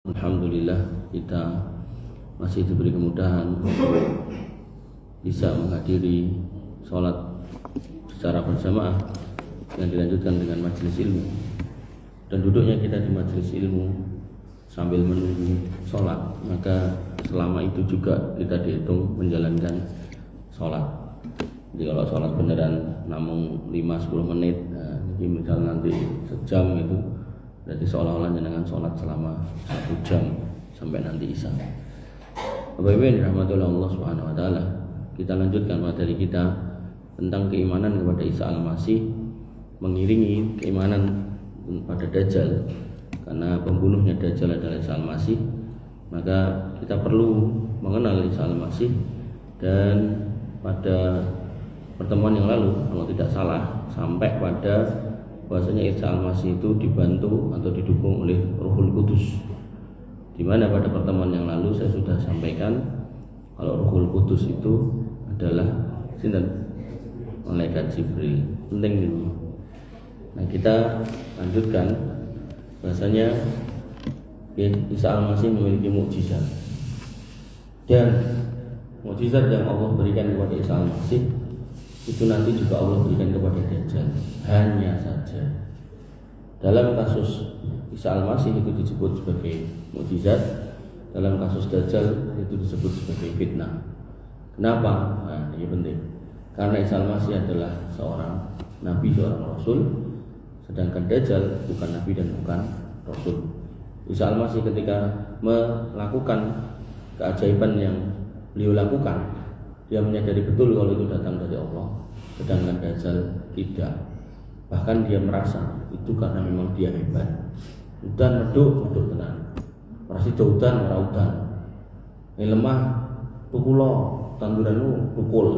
Alhamdulillah kita masih diberi kemudahan untuk bisa menghadiri sholat secara berjamaah yang dilanjutkan dengan majelis ilmu, dan duduknya kita di majelis ilmu sambil menunggu sholat, maka selama itu juga kita dihitung menjalankan sholat. Jadi kalau sholat beneran namun 5-10 menit, nah, ini misal nanti sejam itu berarti seolah-olah dengan sholat selama 1 jam sampai nanti isya. Bapak Ibu yang dirahmati oleh Allah Subhanahu wa taala, kita lanjutkan materi kita tentang keimanan kepada Isa Al-Masih, mengiringi keimanan pada Dajjal. Karena pembunuhnya Dajjal adalah Isa Al-Masih, maka kita perlu mengenal Isa Al-Masih. Dan pada pertemuan yang lalu, kalau tidak salah, sampai pada bahwasanya Isa Al-Masih itu dibantu atau didukung oleh Ruhul Qudus, di mana pada pertemuan yang lalu saya sudah sampaikan kalau Ruhul Qudus itu adalah malaikat Jibril. Penting ini. Nah, kita lanjutkan bahwasanya Isa Al-Masih memiliki mukjizat, dan mukjizat yang Allah berikan kepada Isa Al-Masih itu nanti juga Allah berikan kepada Dajjal. Hanya saja dalam kasus Isa Al-Masih itu disebut sebagai mukjizat, dalam kasus Dajjal itu disebut sebagai fitnah. Kenapa? Nah, ini penting. Karena Isa Al-Masih adalah seorang nabi, seorang rasul, sedangkan Dajjal bukan nabi dan bukan rasul. Isa Al-Masih ketika melakukan keajaiban yang beliau lakukan, dia menyadari betul kalau itu datang dari Allah, sedangkan Dajjal tidak. Bahkan dia merasa itu karena memang dia hebat. Udan meduk tenang. Merasa udan meraudan. Ini lemah pukulo tanduranmu pukul.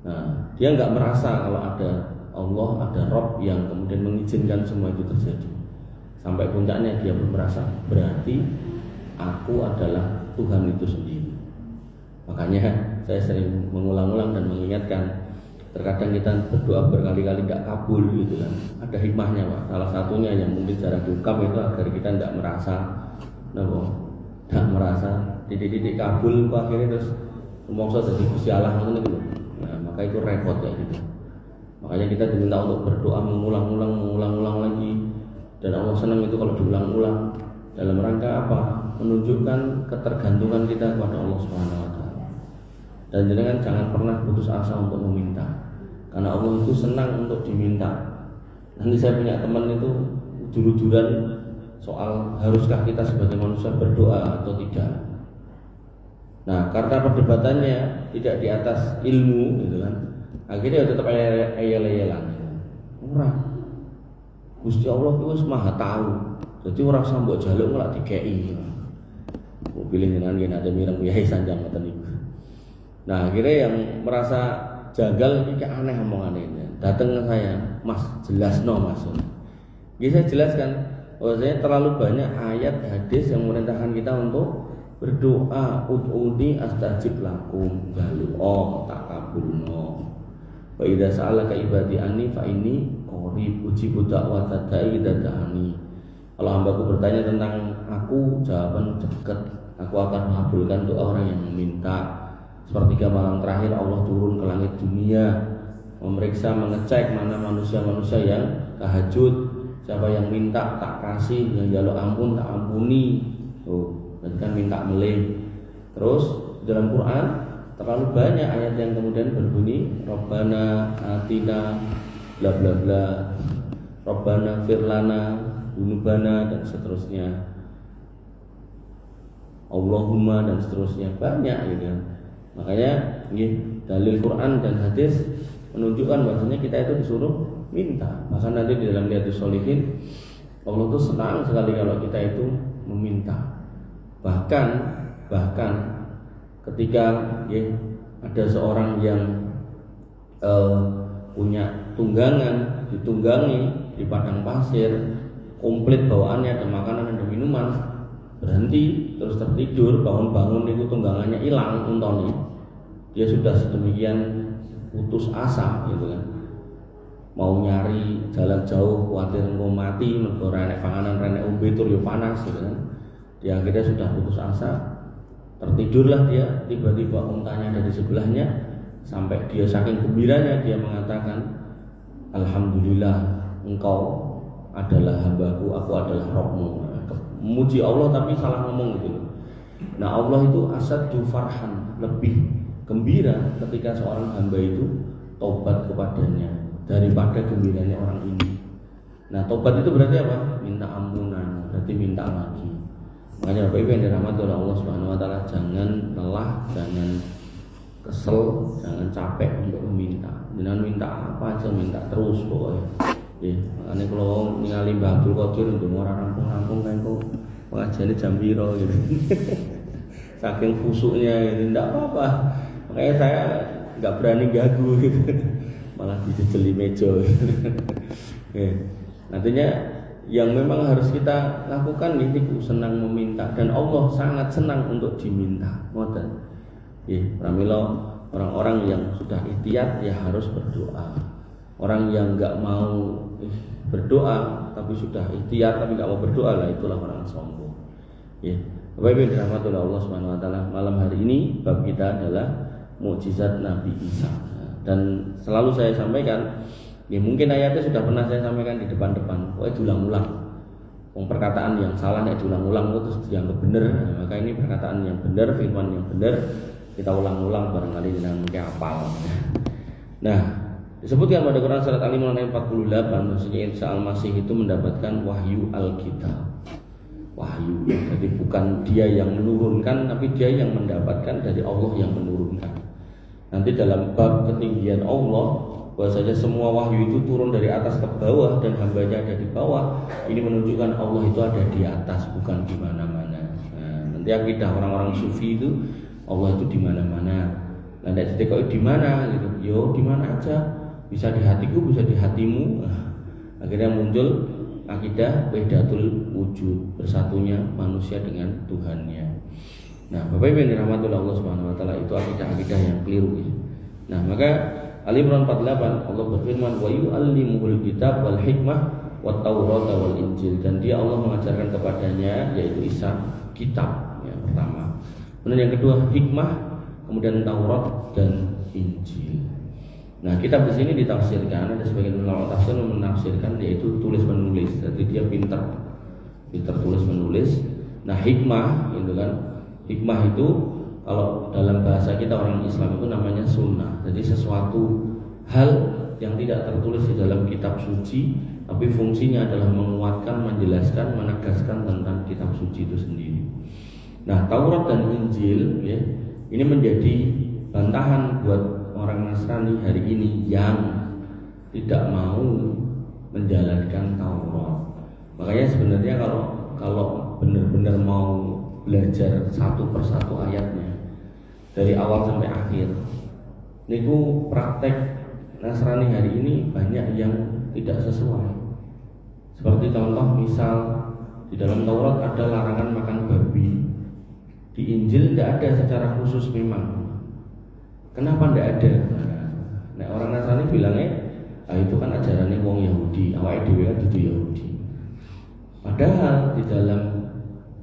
Nah, dia nggak merasa kalau ada Allah, ada Rabb yang kemudian mengizinkan semua itu terjadi. Sampai puncaknya dia pun merasa berarti aku adalah Tuhan itu sendiri. Makanya saya sering mengulang-ulang dan mengingatkan, terkadang kita berdoa berkali-kali tidak kabul gitu kan. Ada hikmahnya, Pak. Salah satunya yang mungkin secara diungkap itu agar kita tidak merasa titik-titik kabul kok akhirnya terus mongso jadi Gusti Allah ngono gitu. Nah, maka itu repot kayak gitu. Makanya kita diminta untuk berdoa mengulang-ulang lagi, dan Allah senang itu kalau diulang-ulang. Dalam rangka apa? Menunjukkan ketergantungan kita kepada Allah Subhanahu wa taala. Dan jangan pernah putus asa untuk meminta, karena Allah itu senang untuk diminta. Nanti saya punya teman itu juru-juran soal haruskah kita sebagai manusia berdoa atau tidak. Nah, karena perdebatannya tidak di atas ilmu gitu kan, akhirnya tetap ayel-ayelan. Orang Gusti Allah itu maha tahu, jadi orang sambok jaluk malah dikei. Mau pilih dengan ada mireng yai sanjang ngoten niku. Nah, akhirnya yang merasa janggal ini kayak aneh omongannya. Datang ke saya, Mas, jelas no Mas. Jadi saya jelaskan bahwasanya terlalu banyak ayat hadis yang memerintahkan kita untuk berdoa, ud'uni astajib lakum, jalu tak kabulno. Wa idza sa'alaka ibadi anni fa inni qarib ujibu da'watad da'i idza da'ani. Kalau hambaku bertanya tentang aku, jawaban dekat. Aku akan mengabulkan doa orang yang meminta. Sepertiga malam terakhir Allah turun ke langit dunia, memeriksa, mengecek mana manusia-manusia yang tahajud, siapa yang minta tak kasih, yang jaluk ampun tak ampuni. Berarti kan minta melih. Terus dalam Quran terlalu banyak ayat yang kemudian berbunyi Rabbana atina bla bla bla, Rabbana firlana dunubana, dan seterusnya, Allahumma, dan seterusnya, banyak gitu. Makanya dalil Quran dan hadis menunjukkan bahwasanya kita itu disuruh minta. Bahkan nanti di dalam Riyadhus Shalihin, Allah itu senang sekali kalau kita itu meminta. Bahkan ketika ada seorang yang punya tunggangan, ditunggangi di padang pasir, komplit bawaannya, ada makanan, ada minuman, berhenti terus tertidur, bangun-bangun itu tunggangannya hilang untoni. Dia sudah sedemikian putus asa gitu kan, mau nyari jalan jauh, khawatir engko mati, mergo renek panganan, renek ombe tur yo panas gitu kan. Dia akhirnya sudah putus asa, tertidurlah dia, tiba-tiba untanya ada di sebelahnya, sampai dia saking gembiranya dia mengatakan, alhamdulillah engkau adalah hambaku, aku adalah Rabbmu. Memuji Allah tapi salah ngomong gitu. Nah Allah itu asaddu farhan, lebih gembira ketika seorang hamba itu tobat kepadanya daripada gembiranya orang ini. Nah tobat itu berarti apa? Minta ampunan, berarti minta lagi. Makanya Bapak Ibu yang dirahmati oleh Allah Subhanahu wa taala, jangan lelah, jangan kesel, jangan capek untuk meminta. Jangan minta apa aja, minta terus pokoknya. Ya, makanya kalau ningali Mbah Abdul Qadir untuk orang rampung-rampung kan kok pengajiannya jam piro gitu. Saking khusuknya gitu, enggak apa-apa. Makanya saya enggak berani gagu gitu. Malah dijejeli meja gitu. Ya. Artinya yang memang harus kita lakukan ini senang meminta, dan Allah sangat senang untuk diminta. Ngoten. Ya, pramila orang-orang yang sudah ikhtiar ya harus berdoa. Orang yang enggak mau berdoa tapi sudah ikhtiar tapi enggak mau berdoa, lah itulah orang sombong. Ya. Bapak Ibu dirahmati oleh Allah Subhanahu wa taala, malam hari ini bab kita adalah mukjizat Nabi Isa. Dan selalu saya sampaikan, ya mungkin ayatnya sudah pernah saya sampaikan di depan-depan, pokoknya diulang-ulang. Perkataan yang salah nek diulang-ulang itu terus dianggap benar. Nah, maka ini perkataan yang benar, firman yang benar, kita ulang-ulang barangkali dengan mungkin hafal. Nah, disebutkan pada Quran surat Al-Imran ayat 48, maksudnya Isa Al-Masih itu mendapatkan wahyu Alkitab. Wahyu, jadi bukan dia yang menurunkan, tapi dia yang mendapatkan dari Allah yang menurunkan. Nanti dalam bab ketinggian Allah, bahwasanya semua wahyu itu turun dari atas ke bawah dan hambanya ada di bawah. Ini menunjukkan Allah itu ada di atas, bukan di mana-mana. Nah, nanti akidah orang-orang sufi itu Allah itu di mana-mana. Nah, tidak ditekoki di mana gitu. Yo di mana aja, bisa di hatiku, bisa di hatimu. Nah, akhirnya muncul akidah wahdatul wujud, bersatunya manusia dengan Tuhannya. Nah, Bapak Ibu yang dirahmati oleh Allah Subhanahu wa taala, itu akidah-akidah yang keliru ya. Nah, maka Ali Imran 48 Allah berfirman, wa yu'allimuhul kitab wal hikmah wat taurata wal injil, dan dia Allah mengajarkan kepadanya yaitu Isa kitab ya, pertama. Kemudian yang kedua hikmah, kemudian Taurat dan Injil. Nah, kitab di sini ditafsirkan, ada sebagian ulama tafsir menafsirkan yaitu tulis menulis. Jadi dia pintar tulis menulis. Nah, hikmah itu kan, hikmah itu kalau dalam bahasa kita orang Islam itu namanya sunnah. Jadi sesuatu hal yang tidak tertulis di dalam kitab suci, tapi fungsinya adalah menguatkan, menjelaskan, menegaskan tentang kitab suci itu sendiri. Nah, Taurat dan Injil ya, ini menjadi bantahan buat orang Nasrani hari ini yang tidak mau menjalankan Taurat. Makanya sebenarnya kalau benar-benar mau belajar satu persatu ayatnya dari awal sampai akhir, niku praktek Nasrani hari ini banyak yang tidak sesuai. Seperti contoh misal di dalam Taurat ada larangan makan babi, di Injil tidak ada secara khusus memang. Kenapa tidak ada? Nah, orang Nasrani bilangnya, itu kan ajarannya wong Yahudi, awake dhewe kan itu Yahudi. Padahal di dalam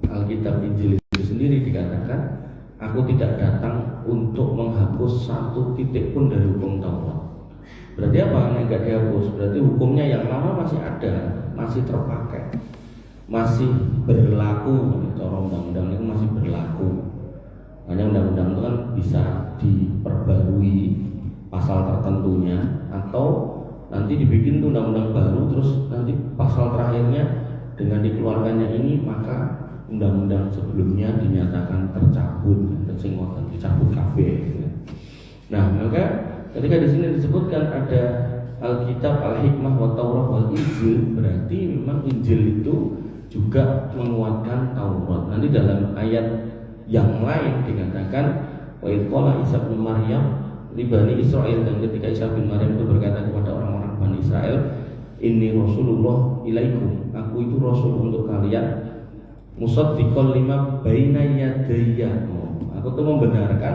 Alkitab Injil itu sendiri dikatakan, aku tidak datang untuk menghapus satu titik pun dari hukum Taurat. Berarti apa? Yang enggak dihapus, berarti hukumnya yang lama masih ada, masih terpakai, masih berlaku. Cara undang-undang itu masih berlaku. Hanya undang-undang itu kan bisa diperbarui pasal tertentunya, atau nanti dibikin tuh undang-undang baru, terus nanti pasal terakhirnya dengan dikeluarkannya ini maka undang-undang sebelumnya dinyatakan tercabut, dicabut kabeh. Nah, maka ketika di sini disebutkan ada Alkitab, Al-Hikmah, wa Taurat, wal Injil, berarti memang Injil itu juga menguatkan Taurat. Nanti dalam ayat yang lain dikatakan, wa idh qala Isa bin Maryam li bani Israil, dan ketika Isa bin Maryam itu berkata kepada orang-orang Bani Israel, inni Rasulullah ilaikum, aku itu Rasul untuk kalian, musaddiqan lima baina yadayya, aku itu membenarkan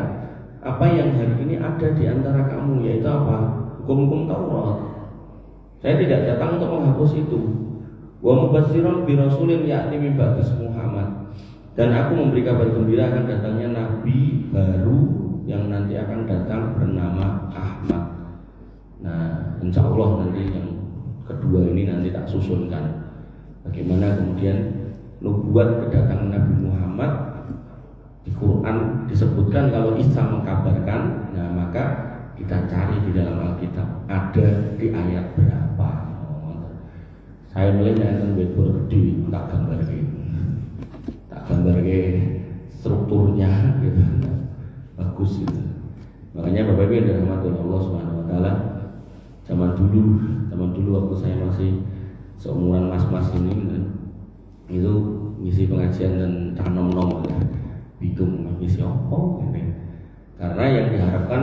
apa yang hari ini ada di antara kamu, yaitu apa? Hukum-hukum Taurat. Saya tidak datang untuk menghapus itu. Wa mubassiran bi rasulin ya'ti min ba'di Muhammad, Dan aku memberi kabar gembira akan datangnya nabi baru yang nanti akan datang bernama Ahmad. Nah, insya Allah nanti yang kedua ini nanti tak susunkan bagaimana kemudian nubuat kedatangan Nabi Muhammad. Di Quran disebutkan kalau Isa mengkabarkan, nah maka kita cari di dalam Alkitab ada di ayat berapa. Saya melihat yang webur gede tak gambar strukturnya gitu. Bagus gitu. Makanya Bapak Ibu yang dirahmati oleh Allah Subhanahu wa taala, zaman dulu waktu saya masih seumuran mas-mas ini kan, itu ngisi pengajian dan canom-nom ya. Bingung ngisi apa gitu. Karena yang diharapkan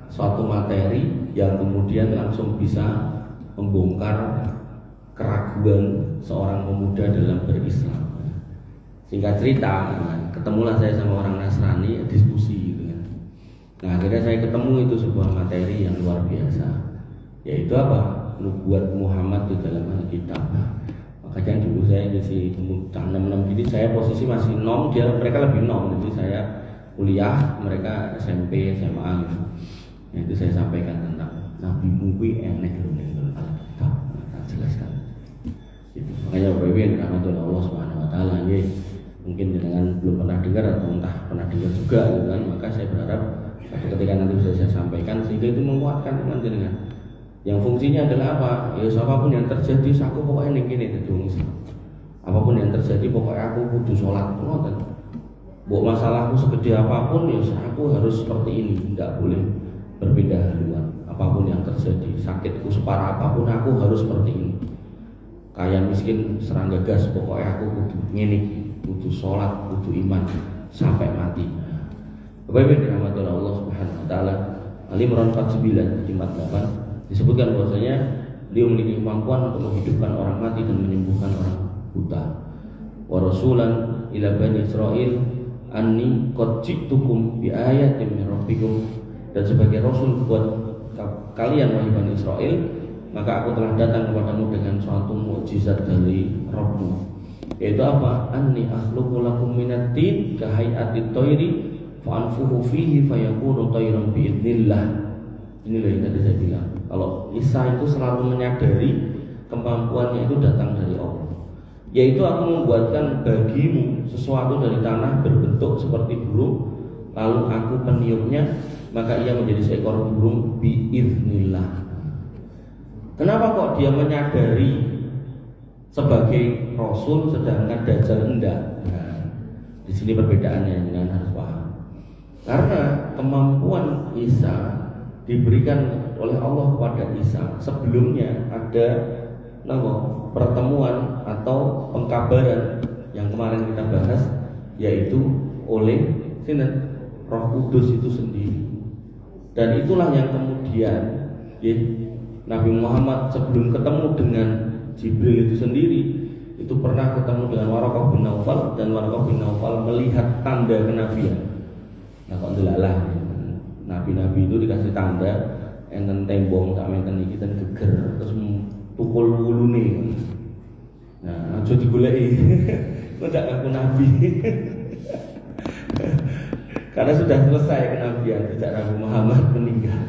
suatu materi yang kemudian langsung bisa membongkar keraguan seorang pemuda dalam berislam. Singkat cerita, ketemulah saya sama orang Nasrani diskusi gitu kan. Nah akhirnya saya ketemu itu sebuah materi yang luar biasa, yaitu apa? Nubuat Muhammad di dalam Alkitab. Makanya dulu saya ngisi tanam-tanam gini, saya posisi masih nom, mereka lebih nom, jadi saya kuliah, mereka SMP, SMA gitu. Nah, itu saya sampaikan tentang Nabi Muhammad enek loh dalam Alkitab, tak jelaskan. Gitu. Makanya Bapak Ibu yang dirahmati oleh Allah Subhanahu wa taala, mungkin dengan belum pernah dengar atau entah pernah dengar juga gitu kan, maka saya berharap ketika nanti bisa saya sampaikan sehingga itu menguatkan iman jenengan. Yang fungsinya adalah apa? Ya apapun yang terjadi, aku pokoknya gini dong. Apapun yang terjadi, pokoknya aku kudu sholat. Buat masalahku segede apapun, ya aku harus seperti ini, tidak boleh berbeda haluan. Apapun yang terjadi, sakitku separah apapun, aku harus seperti ini. Kaya miskin serangga gas, pokoknya aku kudu ngene, kudu sholat, kudu iman sampai mati. Bapak Ibu dirahmati oleh Allah Subhanahu wa taala, Al-Imran 49 ayat 8 disebutkan bahwasanya dia memiliki kemampuan untuk menghidupkan orang mati dan menyembuhkan orang buta. Wa rasulan ila bani Israil anni qad ji'tukum bi ayatin min rabbikum, dan sebagai rasul buat kalian wahai Bani Israel, maka aku telah datang kepadamu dengan suatu mukjizat dari Rabbmu, yaitu apa? Anni akhluqu lakum minat tin ka hay'atit thairi fa anfuhu fihi fayakunu thairan bi idznillah. Ini loh yang tadi saya bilang, kalau Isa itu selalu menyadari kemampuannya itu datang dari Allah, yaitu aku membuatkan bagimu sesuatu dari tanah berbentuk seperti burung, lalu aku meniupnya, maka ia menjadi seekor burung biiznillah. Kenapa kok dia menyadari sebagai rasul sedangkan Dajjal enggak? Nah, di sini perbedaannya, dengan harus paham. Karena kemampuan Isa diberikan oleh Allah kepada Isa sebelumnya ada pertemuan atau pengkabaran yang kemarin kita bahas, yaitu oleh Roh Kudus itu sendiri. Dan itulah yang kemudian Nabi Muhammad sebelum ketemu dengan Jibril itu sendiri, itu pernah ketemu dengan Waraqah bin Naufal, dan Waraqah bin Naufal melihat tanda kenabian. Nah kok delalah, nabi-nabi itu dikasih tanda, enten tembong tak enten iki ten geger terus tukul wulune. Nah, aja digoleki. Kok gak ngaku nabi. Karena sudah selesai kenabian sejak Nabi Muhammad meninggal.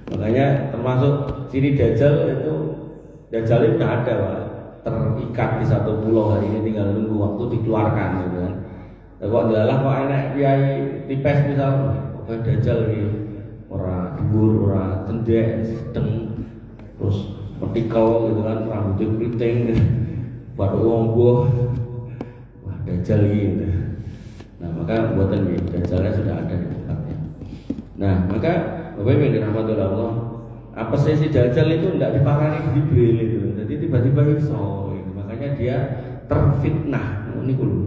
Makanya termasuk ciri Dajjal itu, Dajjal itu sudah ada Pak, terikat di satu pulau, hari ini tinggal nunggu waktu dikeluarkan gitu kan. Kok adalah kok enak kiai tipes misal, kok Dajjal iki ora dhuwur, ora cendhek, sedeng, terus vertikal gitu kan, rambutnya keriting, baru wonggo. Wah, Dajjal gitu. Nah, maka buatan Dajjalnya sudah ada di tempatnya. Nah, maka Bapak Ibu yang dirahmati oleh Allah, apa sih si Dajjal itu tidak dipakani Jibril itu. Jadi tiba-tiba iso gitu. Makanya dia terfitnah. Ini dulu,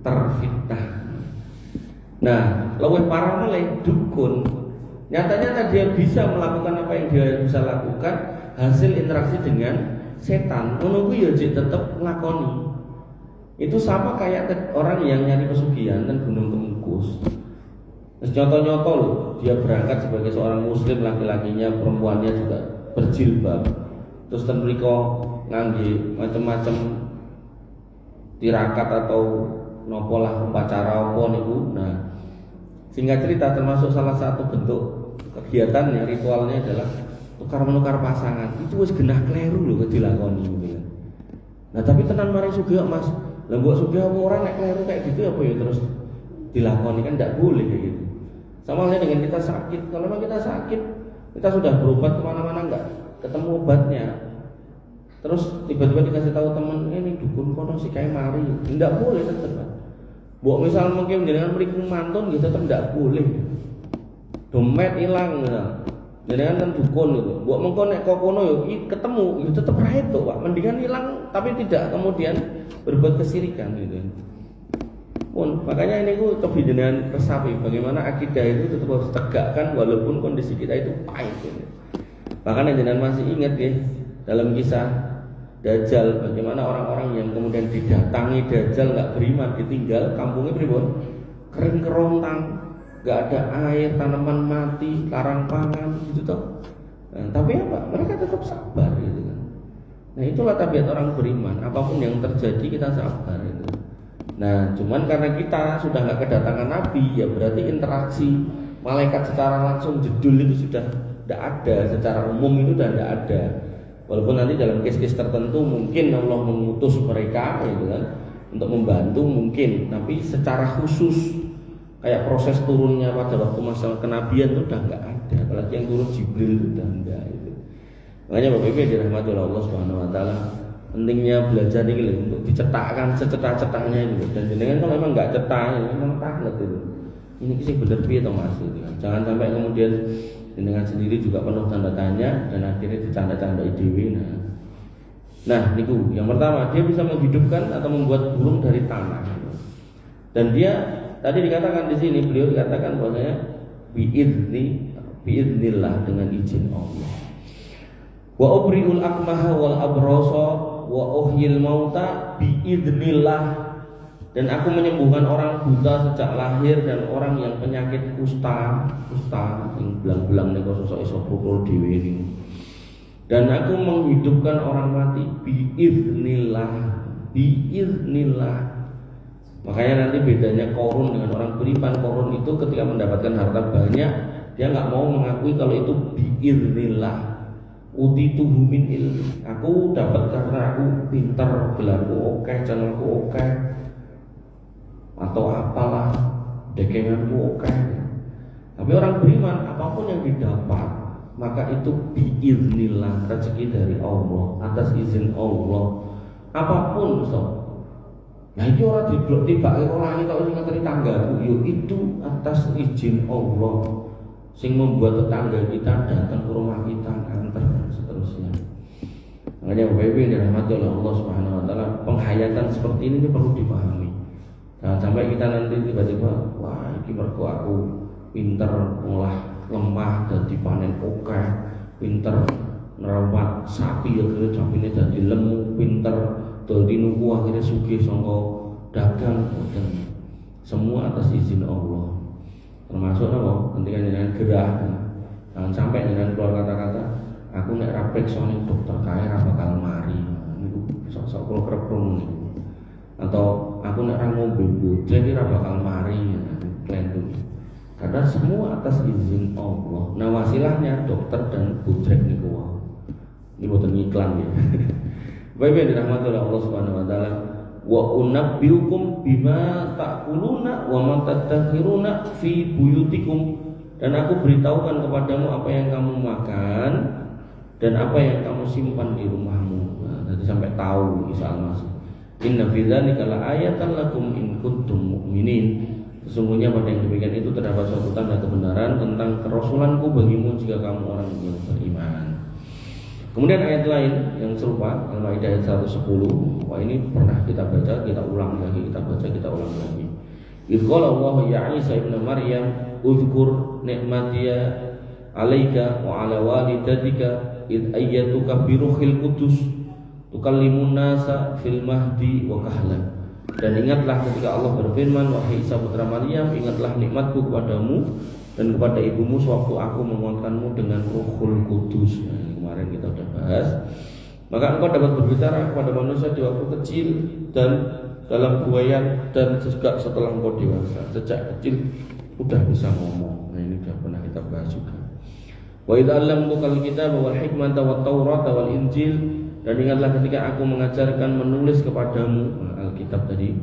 terfitnah. Nah, lebih parah mulai dukun. Nyata-nyata dia bisa melakukan apa yang dia bisa lakukan hasil interaksi dengan setan. Menunggu ya tetap ngelakoni. Itu sama kayak orang yang nyari pesugihan dan Gunung Kemukus. Terus nyoto-nyoto loh, dia berangkat sebagai seorang muslim, laki-lakinya, perempuannya juga berjilbab. Terus mereka ngangge macam-macam tirakat atau nopo lah upacara apa niku. Nah, singkat cerita termasuk salah satu bentuk kegiatannya, ritualnya adalah tukar menukar pasangan. Itu wis genah kleru lho dilakoni gitu kan. Nah, tapi tenan mari sugih Mas. Lah mbok sugih apa ora nek kleru kayak gitu apa ya terus dilakoni kan enggak boleh kayak gitu. Sama halnya dengan kita sakit. Kalau memang kita sakit, kita sudah berobat kemana-mana enggak ketemu obatnya. Terus tiba-tiba dikasih tahu teman, ini dukun kono sih kayak mari, tidak boleh tetap. Buat misal mungkin jenengan mriku mantun gitu tetap tidak boleh. Dompet hilang, jenengan kan dukun gitu. Buat mengko nek kok kono yo ketemu, yo tetap ra itu, Pak. Mendingan hilang tapi tidak kemudian berbuat kesirikan gitu. Pun makanya ini ku coba jenengan resapi bagaimana akidah itu tetap harus tegakkan walaupun kondisi kita itu pahit gitu. Bahkan jenengan masih ingat ya dalam kisah Dajjal, bagaimana orang-orang yang kemudian didatangi Dajjal nggak beriman, ditinggal kampungnya pripun? Kering kerontang, nggak ada air, tanaman mati, larang pangan, gitu toh. Nah, tapi apa? Mereka tetap sabar, gitu kan. Nah itulah tabiat orang beriman. Apapun yang terjadi kita sabar, gitu. Nah, cuman karena kita sudah nggak kedatangan Nabi, ya berarti interaksi malaikat secara langsung jedul itu sudah tidak ada, secara umum itu sudah tidak ada. Walaupun nanti dalam case-case tertentu mungkin Allah mengutus mereka gitu kan untuk membantu mungkin, tapi secara khusus kayak proses turunnya pada waktu masa kenabian itu udah nggak ada, apalagi yang turun Jibril itu udah enggak gitu. Makanya Bapak Ibu dirahmati oleh Allah Subhanahu wa taala, pentingnya belajar ini untuk dicetakkan secetak-cetaknya gitu. Dan jenengan kalau memang nggak cetak, memang taklet itu. Ini sih bener piye to Mas gitu kan. Jangan sampai kemudian dengan sendiri juga penuh tanda tanya dan akhirnya dicanda-candai dewi. Nah, niku yang pertama, dia bisa menghidupkan atau membuat burung dari tanah. Dan dia tadi dikatakan di sini, beliau dikatakan bahwasanya biidznillah, dengan izin Allah. Wa ubriul akmaha wal abrasa wa uhyil mauta biidznillah. Dan aku menyembuhkan orang buta sejak lahir dan orang yang penyakit kusta yang belang-belang nih sosok esopukul dewi ini. Dan aku menghidupkan orang mati biiznillah. Makanya nanti bedanya korun dengan orang beriman. Korun itu ketika mendapatkan harta banyak, dia nggak mau mengakui kalau itu biiznillah. Utituhu min ilmi. Aku dapat karena aku pintar, gelarku oke, channelku oke, atau apalah dekenganku oke. Tapi orang beriman apapun yang didapat maka itu biiznillah, rezeki dari Allah, atas izin Allah. Apapun so. Nah itu orang diblok tiba orang itu sing ngateri tanggaku, yo itu atas izin Allah. Sing membuat tetangga kita datang ke rumah kita antar dan seterusnya. Makanya Bapak Ibu yang dirahmati oleh Allah Subhanahu wa taala, penghayatan seperti ini perlu dipahami. Nah, sampai kita nanti tiba-tiba, wah ini mergo aku pinter ngolah lemah dan dipanen oke, pinter nerawat sapi akhirnya sapine dadi lemu, pinter dol tinuku akhirnya sugih sangka dagang, dan semua atas izin Allah. Termasuk apa? Ketika dengan gerah, jangan sampai dengan keluar kata-kata, aku nek ra priksa ning dokter kae ra bakal mari. Niku sok-sok kula kerep niku. Atau aku nek ra ngombe bojone iki ra bakal mari klentu. Karena semua atas izin Allah. Nah, wasilahnya dokter dan budrek niku wae. Ini boten iklan ya. Bapak yang dirahmati oleh Allah Subhanahu wa taala, wa unabbiukum bima ta'kuluna wa ma tadakhiruna fi buyutikum. Dan aku beritahukan kepadamu apa yang kamu makan dan apa yang kamu simpan di rumahmu. Nah, jadi sampai tahu Isa Al-Masih. Inna fi dzalika laayatan lakum in kuntum mu'minin. Sesungguhnya pada yang demikian itu terdapat suatu tanda kebenaran tentang kerasulanku bagimu jika kamu orang yang beriman. Kemudian ayat lain yang serupa, Al-Maidah ayat 110. Wah, ini pernah kita baca, kita ulang lagi, kita baca, kita ulang lagi. Idz qala Allah ya Isa ibn Maryam, "Udzkur ni'matiya 'alaika wa 'ala walidatika id ayyatuka bi ruhil qudus tukallimun nasa fil mahdi wa kahlan." Dan ingatlah ketika Allah berfirman, wahai Isa putra Maryam, ingatlah nikmatku kepadamu dan kepada ibumu sewaktu aku menguatkanmu dengan Ruhul Kudus. Nah, kemarin kita sudah bahas. Maka engkau dapat berbicara kepada manusia di waktu kecil dan dalam buayan dan juga setelah engkau dewasa. Sejak kecil udah bisa ngomong. Nah ini sudah pernah kita bahas juga. Wa idza allamtukal kitaba wal hikmata wat taurata wal injil, dan ingatlah ketika aku mengajarkan menulis kepadamu Alkitab tadi,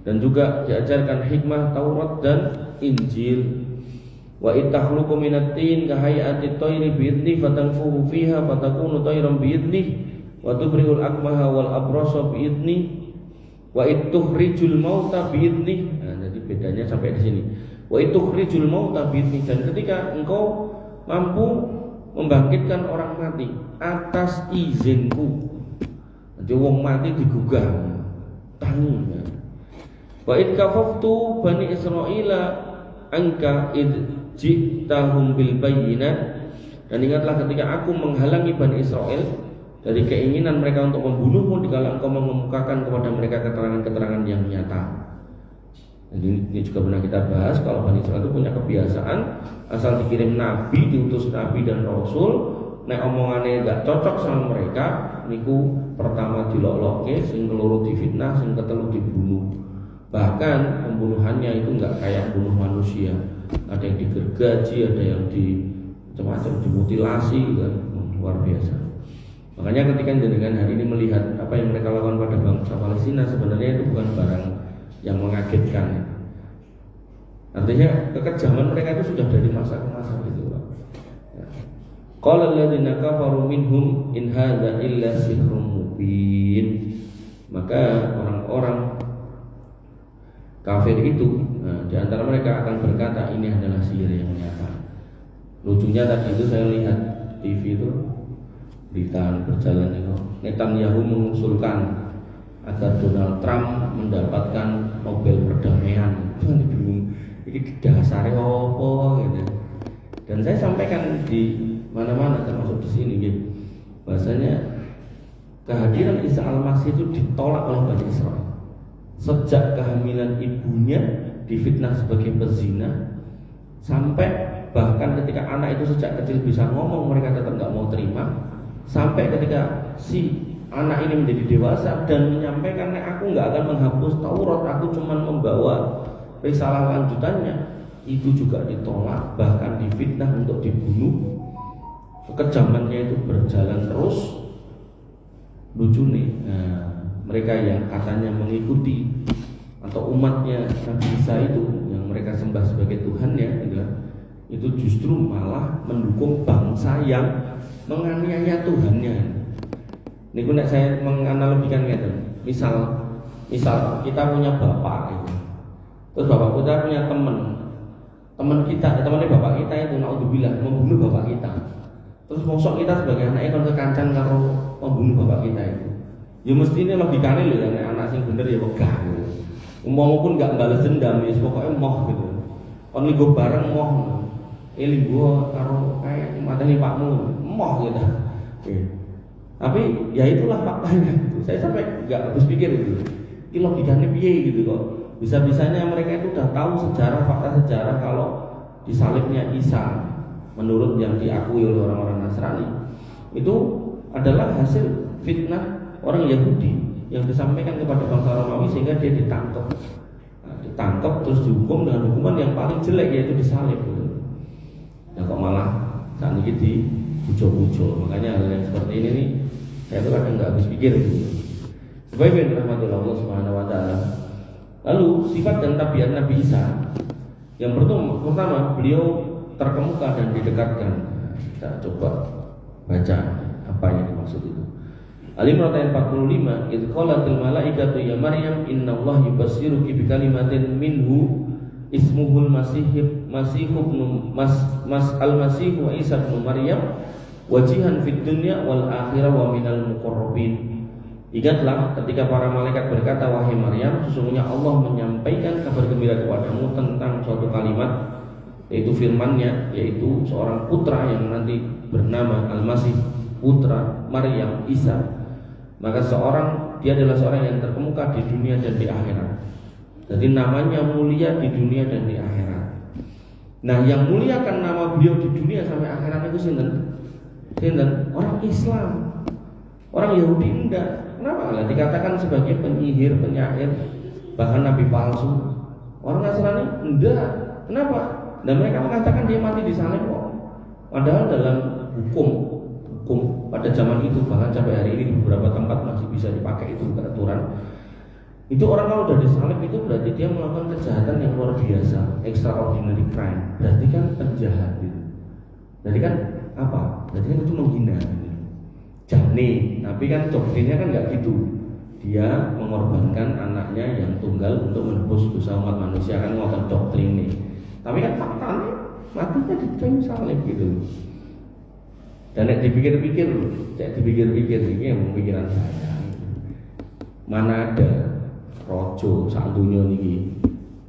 dan juga diajarkan hikmah Taurat dan Injil. Wa ittakhluqu minat tin ka hayati tayri bi idni fatanfuhu fiha fatakunu tayran bi idni wa tubrihul akmaha wal abrasa bi idni wa itukhrijul mauta bi idni. Nah, jadi bedanya sampai di sini. Wa itukhrijul mauta bi idni, dan ketika engkau mampu membangkitkan orang mati atas izinku. Jadi wong mati digugah tangi. Wa id kafaftu bani Israila angka id ji'tahum bil bayyinat, dan ingatlah ketika aku menghalangi Bani Israel dari keinginan mereka untuk membunuhmu dikala engkau mengemukakan kepada mereka keterangan-keterangan yang nyata. Ini juga pernah kita bahas kalau Bani Israel itu punya kebiasaan asal dikirim nabi, diutus nabi dan rasul, nek omongannya enggak cocok sama mereka, niku pertama dilolokke, sing keloro difitnah, sing ketelu dibunuh. Bahkan pembunuhannya itu enggak kayak bunuh manusia, ada yang digergaji, ada yang macam-macam dimutilasi, kan luar biasa. Makanya ketika jenengan hari ini melihat apa yang mereka lakukan pada bangsa Palestina, sebenarnya itu bukan barang yang mengagetkan. Artinya kekejaman mereka itu sudah dari masa ke masa gitu, Pak. Qala alladziina kafaru minhum in hadza illa sihrun mubin. Maka orang-orang kafir itu, di antara mereka akan berkata ini adalah sihir yang nyata. Lucunya tadi itu saya lihat TV itu berita berjalan itu, Netanyahu mengusulkan agar Donald Trump mendapatkan Nobel perdamaian. Bingung, ini dasarnya apa gitu. Dan saya sampaikan di mana-mana termasuk di sini gitu. Bahasanya kehadiran Isa Al-Masih itu ditolak oleh Bani Israel. Sejak kehamilan ibunya difitnah sebagai pezina, sampai bahkan ketika anak itu sejak kecil bisa ngomong mereka tetap nggak mau terima, sampai ketika si anak ini menjadi dewasa dan menyampaikan, aku nggak akan menghapus Taurat, aku cuma membawa risalah lanjutannya, itu juga ditolak, bahkan difitnah untuk dibunuh. Kekejamannya itu berjalan terus. Lucu nih, mereka yang katanya mengikuti atau umatnya Nabi Isa itu yang mereka sembah sebagai Tuhannya, itu justru malah mendukung bangsa yang menganiaya Tuhannya. Ini pun saya menganalogikan gitu. Misal kita punya bapak gitu. Terus bapak kita punya teman kita, temannya bapak kita itu naudzubillah membunuh bapak kita. Terus mosok kita sebagai anak itu kekancan karo membunuh bapak kita itu. Ya mesti ini logikanya loh, ya anak sing bener ya wegah gitu. Maupun nggak balas dendam ya pokoknya moh gitu. Kon ligo bareng moh. Ligo karo kayak matane pakmu moh gitu. Tapi ya itulah faktanya gitu. Saya sampai nggak habis pikir itu. Ini logikanya piye gitu kok. Bisa-bisanya mereka itu udah tahu sejarah, fakta sejarah kalau disalibnya Isa menurut yang diakui oleh orang-orang Nasrani itu adalah hasil fitnah orang Yahudi yang disampaikan kepada bangsa Romawi sehingga dia ditangkap. Ditangkap terus dihukum dengan hukuman yang paling jelek yaitu disalib gitu. Nah kok malah saat ini dipujo-pujo. Makanya hal yang seperti ini nih saya tuh kadang nggak habis pikir gitu. Sebagai rahmatullah Allah Subhanahu Wa Taala. Lalu sifat dan tabiat Nabi Isa yang pertama beliau terkemuka dan didekatkan. Kita coba baca apa yang dimaksud itu. Al-Imran ayat 45, "Idz qalatil malaikatu ya Maryam innallaha yubassiruki bikalimatin minhu ismuhul Masih al-Masih wa Isa bin Maryam wajihan fid dunya wal akhirah wa minal muqarrabin." Ingatlah ketika para malaikat berkata, "Wahai Maryam, sesungguhnya Allah menyampaikan kabar gembira kepadamu tentang suatu kalimat, yaitu firman-Nya, yaitu seorang putra yang nanti bernama Al-Masih, putra Maryam Isa. Maka dia adalah seorang yang terkemuka di dunia dan di akhirat." Jadi namanya mulia di dunia dan di akhirat. Nah, yang muliakan nama beliau di dunia sampai akhirat itu sinten? Orang Islam. Orang Yahudi enggak. Kenapa? Dikatakan sebagai penyihir, penyair. bahkan nabi palsu. Orang Nasrani enggak. Kenapa? Dan mereka mengatakan dia mati disalib kok. Padahal dalam hukum pada zaman itu, bahkan sampai hari ini di beberapa tempat masih bisa dipakai itu aturan. Itu orang kalau sudah disalib itu berarti dia melakukan kejahatan yang luar biasa, extraordinary crime. Berarti kan penjahat gitu. Berarti kan apa? Berarti kan itu menghina gitu. Jani, tapi kan doktrinya kan nggak gitu. Dia mengorbankan anaknya yang tunggal untuk menebus dosa umat manusia, kan ngotot doktrin nih. Tapi kan faktanya matinya di kayu salib gitu. Dan dipikir-pikir ini yang pikiran saya. Mana ada rojo sak dunya niki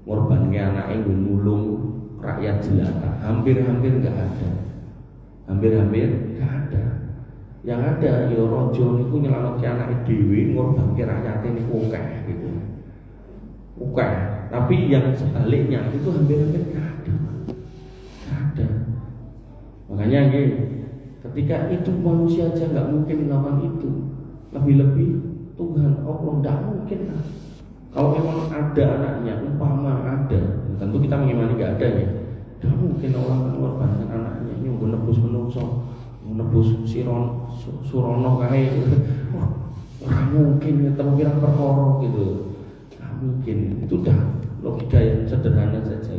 ngorbanke anake nggo nulung rakyat jelata. Hampir-hampir enggak ada. Hampir-hampir enggak ada. Yang ada ya rojo niku nyelametke anake dhewe ngorbanke rakyate niku akeh gitu. Akeh. Tapi yang sebaliknya itu hampir-hampir enggak ada. Enggak ada. Makanya ketika itu manusia aja nggak mungkin melakukan itu, lebih-lebih Tuhan Allah nggak mungkin lah. Kalau memang ada anaknya, umpama ada, tentu kita mengimani nggak ada ya. Nggak mungkin orang mengorbankan anaknya ini untuk nebus menungso, nebus surono kae. Nggak mungkin ketemu pirang perkara gitu. Nggak mungkin. Itu dah logika yang sederhana saja.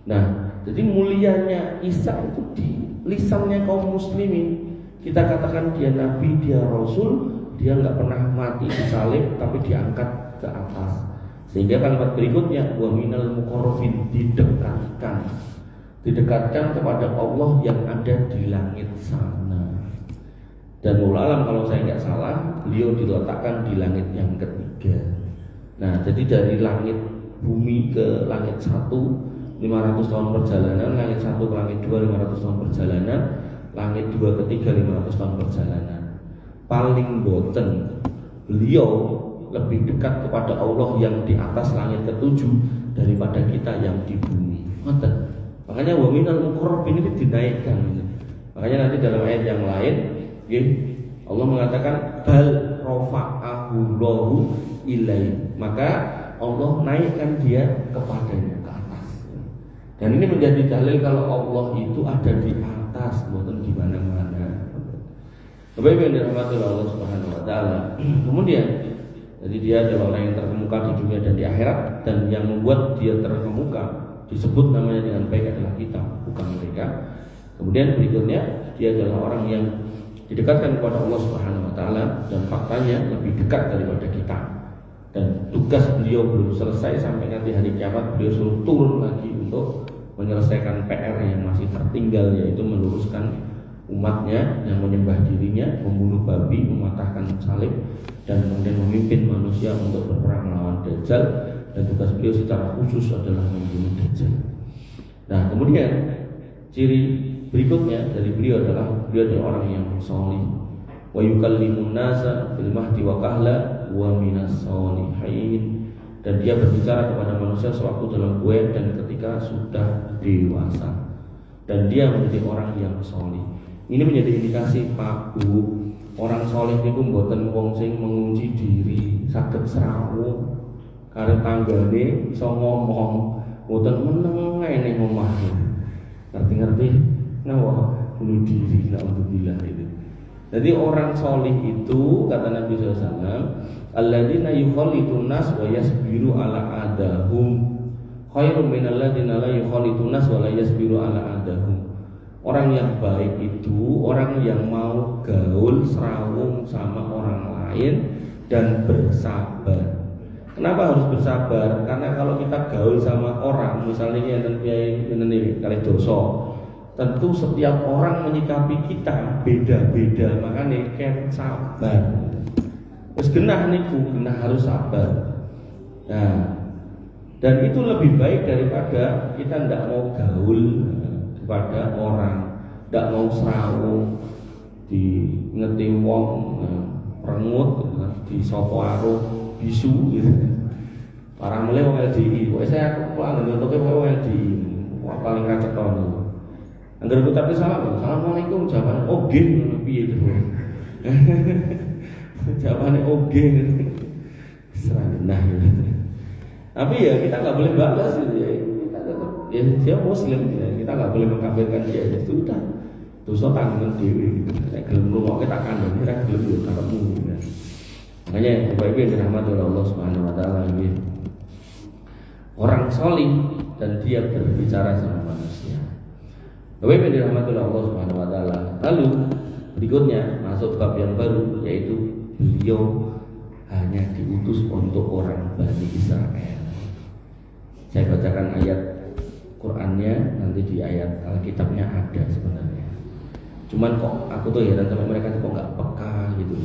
Nah, jadi mulianya Isa itu di lisannya kaum muslimin. Kita katakan dia nabi, dia rasul, dia nggak pernah mati disalib tapi diangkat ke atas. Sehingga kalimat berikutnya wa minal muqarrabin, didekatkan kepada Allah yang ada di langit sana. Dan Maula Alam kalau saya nggak salah, beliau diletakkan di langit yang ketiga. Nah, jadi dari langit bumi ke langit 1 500 tahun perjalanan, langit 1 ke langit 2 500 tahun perjalanan, langit 2 ke 3 500 tahun perjalanan. Paling boten beliau lebih dekat kepada Allah yang di atas langit ke-7 daripada kita yang di bumi. Ngoten. Makanya wa minal muqarrabin ini dinaikkan. Makanya nanti dalam ayat yang lain, Allah mengatakan bal rafa'ahu Allahu ilaihi. Maka Allah naikkan dia kepadanya ke atas. Dan ini menjadi dalil kalau Allah itu ada di atas, bukan di mana-mana. Bapak-Ibu yang dirahmati Allah Subhanahu wa taala. Kemudian jadi dia adalah orang yang terkemuka di dunia dan di akhirat, dan yang membuat dia terkemuka disebut namanya dengan baik adalah kita, bukan mereka. Kemudian berikutnya dia adalah orang yang didekatkan kepada Allah Subhanahu wa taala dan faktanya lebih dekat daripada kita. Dan tugas beliau belum selesai sampai nanti hari kiamat beliau suruh turun lagi untuk menyelesaikan PR yang masih tertinggal, yaitu meluruskan umatnya yang menyembah dirinya, membunuh babi, mematahkan salib, dan kemudian memimpin manusia untuk berperang melawan Dajjal. Dan tugas beliau secara khusus adalah membunuh Dajjal. Nah, kemudian ciri berikutnya dari beliau adalah orang yang sholih. Wa yukallimun nasa fil mahdi wa kahla wa minas sholihin. Dan dia berbicara kepada manusia sewaktu dalam goyang dan ketika sudah dewasa. Dan dia menjadi orang yang sholih. Ini menjadi indikasi Pak Bu, orang soleh itu mboten wong sing mengunci diri, saged srawung karo tanggane iso ngomong, mboten meneng ae ning omah. Ngerti-ngerti napa bunuh diri naudzubillah itu. Jadi orang soleh itu kata Nabi SAW, alladzina yukhalitun nas wa yasbiru ala adahum khairum minal ladzina la yukhalitun nas wa la yasbiru ala adahum. Orang yang baik itu orang yang mau gaul serawung sama orang lain dan bersabar. Kenapa harus bersabar? Karena kalau kita gaul sama orang, misalnya ini kali dosa, tentu setiap orang menyikapi kita beda-beda, makanya kan sabar. Terus genah niku, genah harus sabar. Nah, dan itu lebih baik daripada kita tidak mau gaul kepada orang, tidak mau serawung, di ngeti wong, rengut, di sopo aruh, bisu gitu. Para mulai wong LDI, pokoknya saya pulang dan untuk wong LDI, wah paling raceton. Angger aku tapi salam, assalamualaikum, jawaban oge, piye itu. Jawabannya oge, serang genah gitu. Tapi ya kita nggak boleh balas gitu ya. Kita tetap ya dia muslim ya. Kita nggak boleh mengkafirkan dia. Ya sudah. Dosa tanggungan dewi gitu. Nek gelem rumah kita kandung, nek gelem yo karepmu gitu. Makanya Bapak Ibu yang dirahmati oleh Allah Subhanahu wa taala ini. Orang solih dan dia berbicara sama manusia. Bapak Ibu yang dirahmati oleh Allah Subhanahu wa taala. Lalu berikutnya masuk bab yang baru, yaitu beliau hanya diutus untuk orang Bani Israel. Saya bacakan ayat Qur'annya, nanti di ayat Alkitabnya ada sebenarnya. Cuman kok aku tuh heran sama mereka tuh kok nggak peka gitu.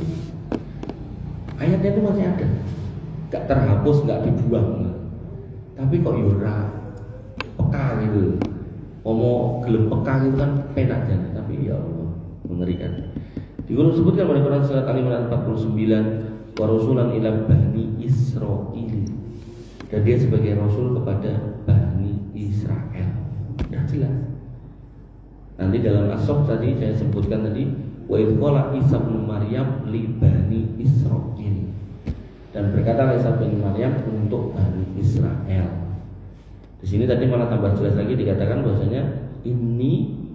Ayatnya itu masih ada, nggak terhapus, nggak dibuang, tapi kok yura peka gitu. Ngomong gelem peka gitu kan penak aja, tapi ya Allah mengerikan. Di Quran disebutkan pada Quran surat Al-Imran 49, wa rasulan ila Bani Israil. Dan dia sebagai rasul kepada Bani Israel. Sudah jelas. Nanti dalam As-Sof tadi saya sebutkan tadi, wa idh qala Isa bin Maryam li Bani Israil. Dan berkata Isa bin Maryam untuk Bani Israel. Di sini tadi malah tambah jelas lagi dikatakan bahwasanya ini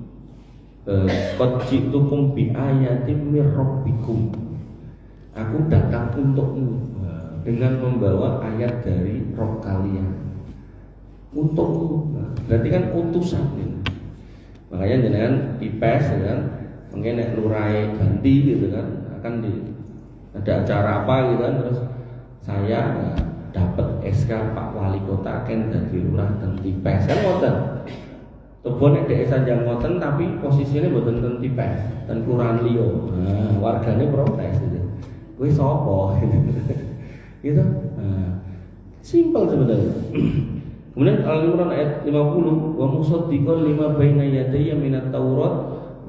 qad ji'tukum bi ayatin mir rabbikum. Aku datang untukmu dengan membawa ayat dari Rob kalian. Untukmu. Berarti kan utusan ini. Makanya jangan dipes kan, mungkin nek lurai ganti gitu kan, akan ada acara apa gitu kan, terus saya dapat SK Pak Wali Kota kan dari lurah dan dipes kan ngoten. Tebon nek desa Sanjang ngoten tapi posisinya mboten ten dipes, ten kelurahan liyo. Nah, wargane protes gitu. Kowe sapa gitu. Nah, simpel sebenarnya. Kemudian Al-Imran ayat 50, wa musaddiqan lima baina yadayya minat Taurat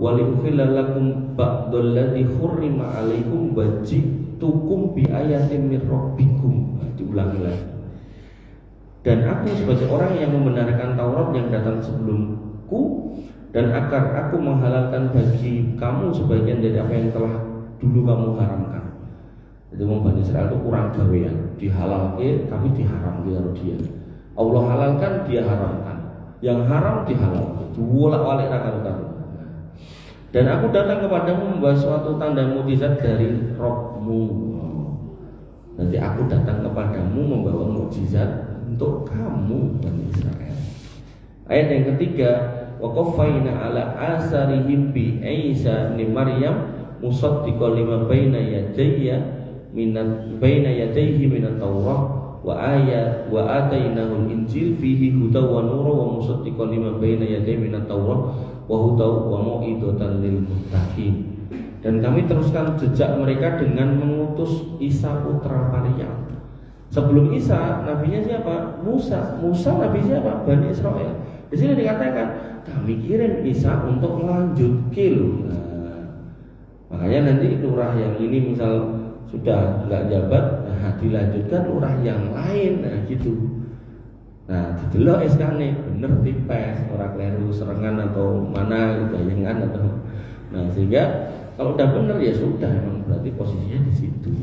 wa liukhilla lakum ba'dal ladzi hurrima 'alaikum wajitukum bi ayatin mir rabbikum. Diulangi lagi. Dan aku sebagai orang yang membenarkan Taurat yang datang sebelumku, dan agar aku menghalalkan bagi kamu sebagian dari apa yang telah dulu kamu haramkan. Jadi orang Bani Israel itu kurang gawean, dihalalkan tapi diharamkan karo dia. Allah halalkan, dia haramkan. Yang haram dihalalkan. Diwolak-walik rakan-rakan. Dan aku datang kepadamu membawa suatu tanda mukjizat dari Rabbmu. Nanti aku datang kepadamu membawa mukjizat untuk kamu Bani Israel. Ayat yang ketiga, wa qaffayna ala asarihim bi Isa bin Maryam musaddiqan lima baina yadayhi minat Taurat wa ayat wa atainahul injil fihi hudaw wa nura wa musaddiqan lima baina yadayhi minat Taurat wa hudaw wa mau'idatan lil muttaqin. Dan kami teruskan jejak mereka dengan mengutus Isa putra Maryam. Sebelum Isa, nabinya siapa? Musa. Musa nabi siapa? Bani Israel. Di sini dikatakan kami kirim Isa untuk melanjutkan. Nah, makanya nanti lurah yang ini misal sudah nggak jabat, nah dilanjutkan lurah yang lain, nah gitu. Nah didelok SK-ne bener tipes, orang kleru serengan atau mana bayangan atau, nah sehingga kalau udah bener ya sudah, memang berarti posisinya di situ.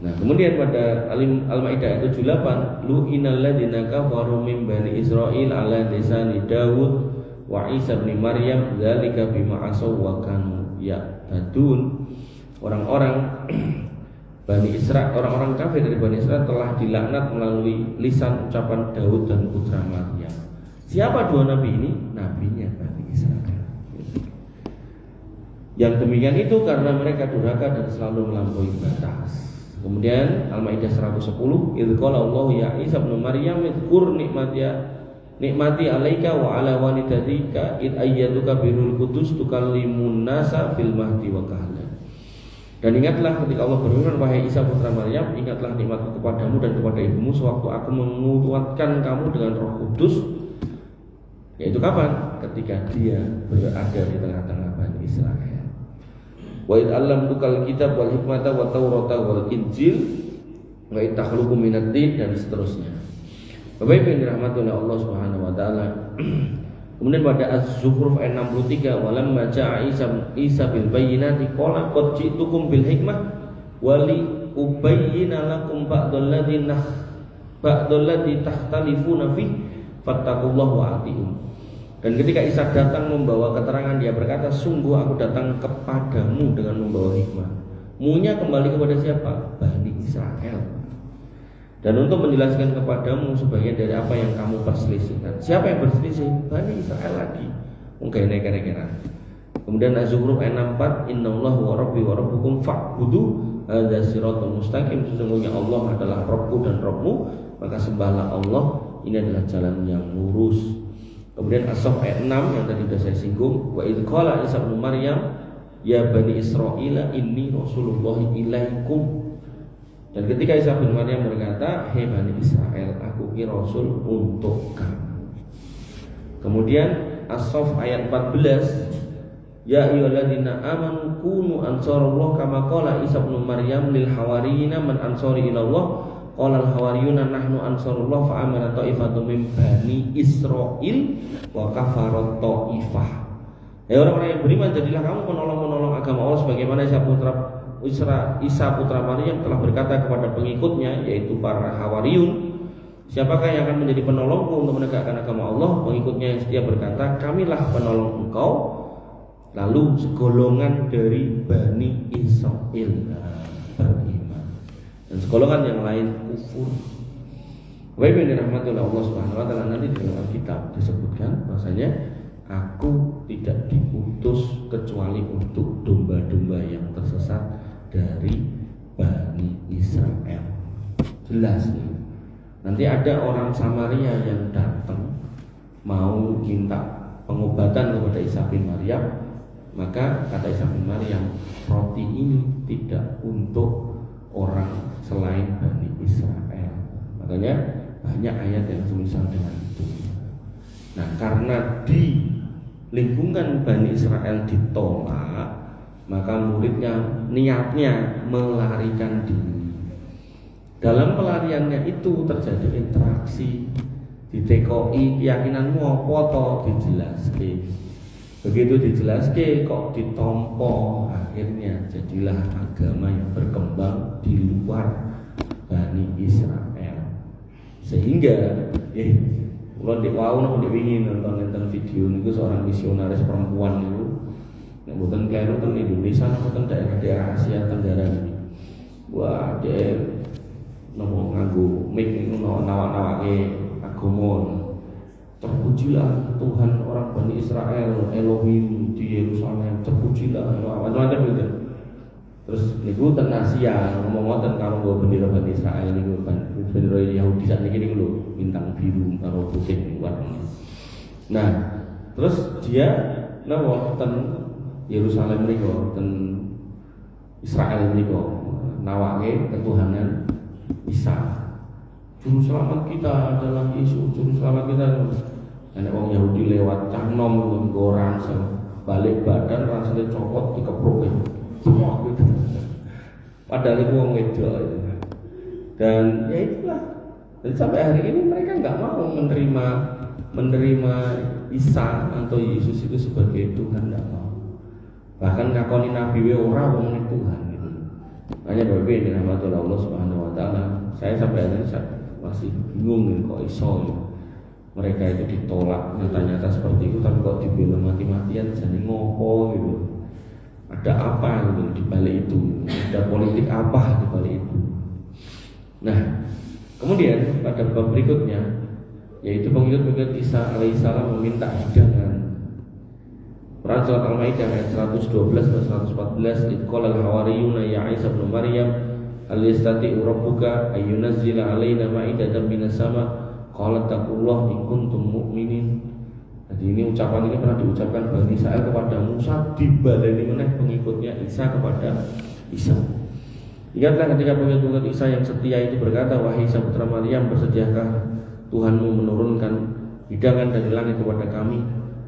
Nah kemudian pada Al-Maidah ayat 78, lu'inal ladzina kafaru min bani Israil ala lisani Daud wa Isa bin Maryam dzalika bima asaw wa kanu ya'tadun. Orang-orang Bani Israel, orang-orang kafir dari Bani Israel telah dilaknat melalui lisan ucapan Daud dan putra Maryam. Siapa dua nabi ini? Nabinya Bani Israel. Yang demikian itu karena mereka durhaka dan selalu melampaui batas. Kemudian Al-Maidah 110, idz qala Allah ya Isa bin Maryam dzkur nikmati alaika wa ala walidatika id ayyatuka birul qudus tukallimun nasa fil mahdi wa kahla. Dan ingatlah ketika Allah berfirman, wahai Isa putra Maryam, ingatlah nikmatku kepadamu dan kepada ibumu sewaktu aku menguatkan kamu dengan Roh Kudus. Yaitu kapan? Ketika dia berada di tengah-tengah Bani Israel. Wa id allamtukal kitab wal hikmata wa taurata wal injil wa id takhluqu minad din, dan seterusnya. Bapak Ibu yang dirahmati oleh Allah Subhanahu wa taala. Kemudian pada Az-Zukhruf ayat 63, walamma ja'a Isa bil bayyinati qala qad ji'tukum bil hikmah wa li ubayyina lakum ba'dal ladzi ba'dal ladzi takhtalifuna fi fattaqullaha wa atiun. Dan ketika Isa datang membawa keterangan, dia berkata, sungguh aku datang kepadamu dengan membawa hikmah. Munya kembali kepada siapa? Bani Israel. Dan untuk menjelaskan kepadamu sebagian dari apa yang kamu perselisihkan. Siapa yang berselisih? Bani Israel lagi. Mungkin ini kira-kira. Kemudian Az-Zukhruf ayat 64, innallaha wa rabbi wa rabbukum fa'budu hadza siratal mustaqim. Sesungguhnya Allah adalah Rabbku dan Rabbmu, maka sembahlah Allah. Ini adalah jalan yang lurus. Kemudian As-Saff ayat 6 yang tadi sudah saya singgung, wa idz qala Isa bin Maryam ya bani Israila inni rasulullah ilaikum. Dan ketika Isa bin Maryam berkata, hei bani Israel, aku ini rasul untuk kamu. Kemudian As-Saff ayat 14, ya ayyuhalladzina amanu kunu ansarallah kama qala Isa bin Maryam lil hawariyina man ansari ilallah. Qala al-hawariyuna nahnu ansarullah fa amana ta'ifatun min bani Israil wa kafarat ta'ifah. Ya orang-orang yang beriman, jadilah kamu penolong-penolong agama Allah sebagaimana Isa putra Maryam telah berkata kepada pengikutnya, yaitu para hawariyun, siapakah yang akan menjadi penolongku untuk menegakkan agama Allah? Pengikutnya yang setia berkata, kamilah penolong engkau. Lalu segolongan dari Bani Israil beriman, dan segolongan yang lain kufur. Baik yang dirahmati oleh Allah Subhanahu wa taala, nanti di dalam kitab disebutkan bahwasanya aku tidak diutus kecuali untuk domba-domba yang tersesat dari Bani Israel. Jelas nih. Nanti ada orang Samaria yang datang mau minta pengobatan kepada Isa bin Maryam. Maka kata Isa bin Maryam, roti ini tidak untuk orang selain Bani Israel. Makanya banyak ayat yang semisal dengan itu. Nah, karena di lingkungan Bani Israel ditolak, maka muridnya niatnya melarikan diri. Dalam pelariannya itu terjadi interaksi, ditekoi keyakinanmu apa to, dijelaske. Begitu dijelaskan kok ditompo, akhirnya jadilah agama yang berkembang di luar Bani Israel. Sehingga kalau di wow di wingi nonton video niku seorang misionaris perempuan itu yang bukan kleru teng Indonesia nonton daerah Asia Tenggara ini. Wah, dia nopo nganggo mic niku nawak-nawake agama. Terpujilah Tuhan orang Bani Israel, Elohim di Yerusalem, terpujilah, macam-macam gitu. Terus niku teng Asia ngomong-ngomong karo nggo bendera Bani Israel niku bendera Yahudi sak niki niku lho, bintang biru karo putih warna. Nah, terus dia napa ten Yerusalem niku, ten Israel niku nawake ketuhanan Isa. Juru selamat kita adalah Yesus, juru selamat kita. Nek wong Yahudi lewat cangnom nggo ransel, balik badan ransele copot dikepruk semua gitu. Padahal itu wong wedok. Dan ya itulah. Dan sampai hari ini mereka nggak mau menerima Isa atau Yesus itu sebagai Tuhan, nggak mau. Bahkan ngakoni nabi we ora wong Tuhan gitu. Hanya Bapak ini rahmat Allah Subhanahu wa taala. Saya sampai hari ini masih bingung nih, kok iso ya. Mereka itu ditolak nyata-nyata seperti itu, tapi kok dibela mati-matian jadi ngopo gitu. Ada apa gitu di balik itu? Ada politik apa di balik itu? Nah, kemudian pada bab berikutnya, yaitu pengikut-pengikut Isa alaihissalam meminta hidangan. Quran surat Al-Maidah ayat 112 dan 114, "Qala al-hawariyuna ya Isa bin Maryam al-yastati'u rabbuka ayyunazzila 'alaina ma'idatan minas sama' qala taqullah in kuntum mu'minin." Jadi ini ucapan ini pernah diucapkan Bani Israil kepada Musa, dibaleni meneh pengikutnya Isa kepada Isa. Ingatlah ketika pengikut Isa yang setia itu berkata, "Wahai Isa putra Maryam, bersediakah Tuhanmu menurunkan hidangan dari langit kepada kami?"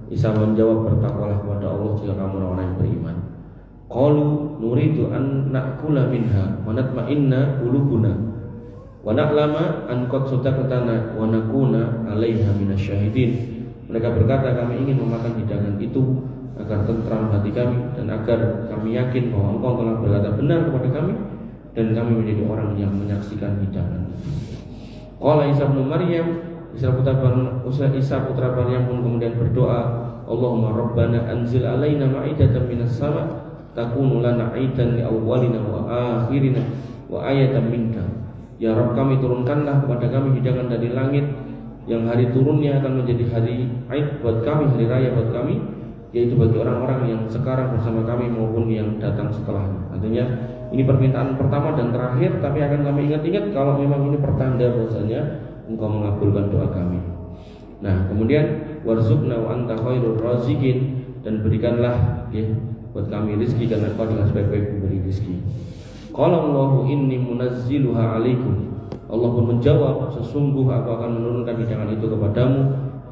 Isa menjawab, "Bertakwalah kepada Allah jika kamu orang yang beriman." Qalu nuridu an na'kula minha wa natma'inna qulubuna wa na'lama an qad sadaqtana wa nakuna 'alaiha minasyahidin. Mereka berkata, kami ingin memakan hidangan itu agar tentram hati kami dan agar kami yakin bahwa Engkau telah berkata benar kepada kami dan kami menjadi orang yang menyaksikan hidangan itu. Qala Isa bin Maryam, Isa putra Maryam pun kemudian berdoa, Allahumma rabbana anzil alaina ma'idatan minas sama takunu lana aidan li awwalina wa akhirina wa ayatan minka. Ya Rabb, kami turunkanlah kepada kami hidangan dari langit yang hari turunnya akan menjadi hari Aid buat kami, hari raya buat kami, yaitu bagi orang-orang yang sekarang bersama kami maupun yang datang setelahnya. Artinya ini permintaan pertama dan terakhir, tapi akan kami ingat-ingat kalau memang ini pertanda bahwasanya Engkau mengabulkan doa kami. Nah, kemudian warzuqna wa anta khairur raziqin, dan berikanlah ya, buat kami rezeki karena Engkau adalah sebaik-baik pemberi rezeki. Qala Allahu inni munazziluha 'alaikum. Allah pun menjawab, sesungguh aku akan menurunkan hidangan itu kepadamu.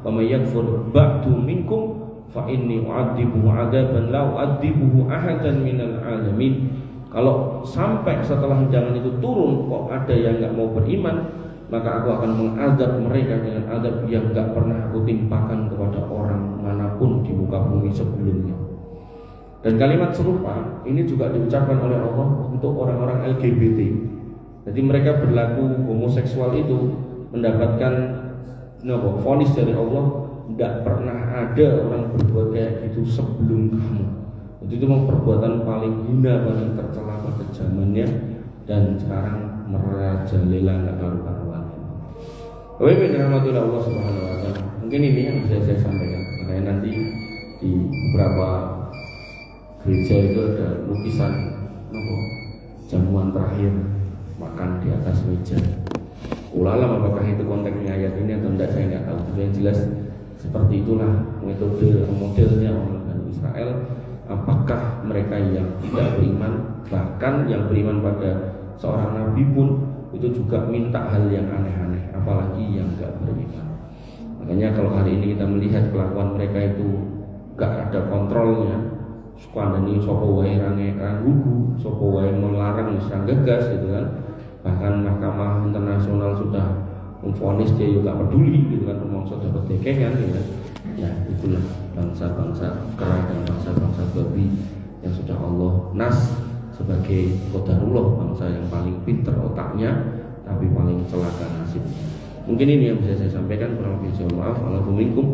Faman yakfur ba'du minkum fa inni u'adzibuhu 'adzaban la u'adzibuhu ahadan minal 'alamin. Kalau sampai setelah hidangan itu turun kok ada yang enggak mau beriman, maka aku akan mengadab mereka dengan adab yang enggak pernah aku timpakan kepada orang manapun di muka bumi sebelumnya. Dan kalimat serupa ini juga diucapkan oleh Allah untuk orang-orang LGBT. Jadi mereka berlaku homoseksual itu mendapatkan vonis dari Allah, tidak pernah ada orang berbuat kayak gitu sebelum kamu. Itu memang perbuatan paling hina, paling tercela pada zamannya, dan sekarang merajalela nggak karu-karuan. Bapak Ibu dirahmati Allah Subhanahu Wa Taala. Mungkin ini yang bisa saya sampaikan. Makanya nanti di beberapa gereja itu ada lukisan jamuan terakhir makan di atas meja. Ulalam apakah itu konteksnya ayat ini atau tidak saya nggak tahu. Yang jelas seperti itulah modelnya orang Bani Israel. Apakah mereka yang tidak beriman, bahkan yang beriman pada seorang nabi pun itu juga minta hal yang aneh-aneh, apalagi yang nggak beriman. Makanya kalau hari ini kita melihat kelakuan mereka itu nggak ada kontrolnya, sukandani sopo wae rangugu, sopo wae melarang serang gegas gitu kan. Bahkan Mahkamah Internasional sudah memvonis dia juga peduli gitu kan, rumongso dapat dekengan gitu kan. Ya itulah bangsa-bangsa kera dan bangsa-bangsa babi yang sudah Allah nas sebagai qadarullah, bangsa yang paling pinter otaknya tapi paling celaka nasibnya. Mungkin ini yang bisa saya sampaikan, kurang lebih maaf. Alhamdulillah.